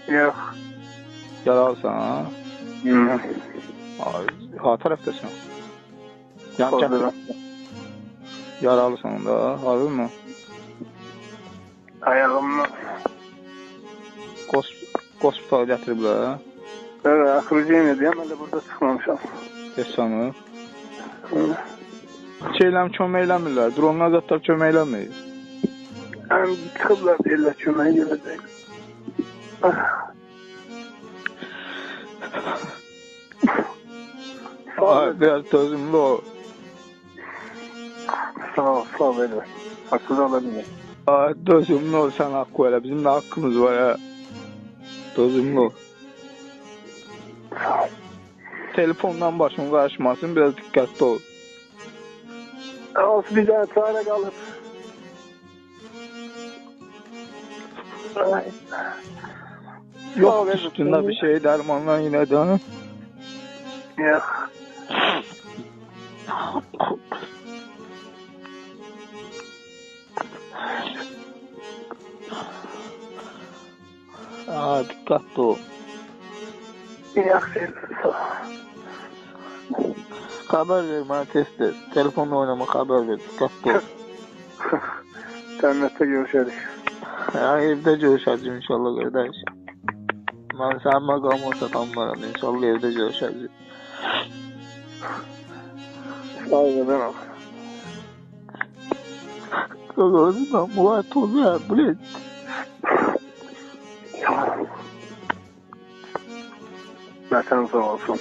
Yok. Yaralısın ha? Hmm. Ha taraftasın. Yan Orada. çapı. Yaralısın da, harbi mi? Ayağımla. Hospitala gətiriblər, ha? Evet, akılcıyım ne diyeyim, ben de burada çıkmamışım. Desanı. Şeyləm kömək eləmirlər, dronlar zətlər kömək eləmir. Yani çıkıblar değiller, çömeğe gelecek. Biraz dözümlü ol. Sağ ol böyle. Haksız olabilir. Dözümlü ol, sən haqqı elə, bizim də haqqımız var, ya. Dözümlü ol. Telefondan başın qarışmasın, biraz diqqətli ol. Olsun, bir daha çare kalır. Yok üstünde bir şey, dermanla yine de. Yok. Dikkatli ol. Yok, Haber ver bana, test et. Telefonla oynama, haber ver, dikkatli ol. Cennette görüşürüz. Ya evde görüşeceğiz inşallah kardeş. Ben sen makam olsa tanımarım, inşallah evde görüşeceğiz. Sağ ol, ben ol. Kızım bu var toz ya, bilet. Vatan sağ olsun.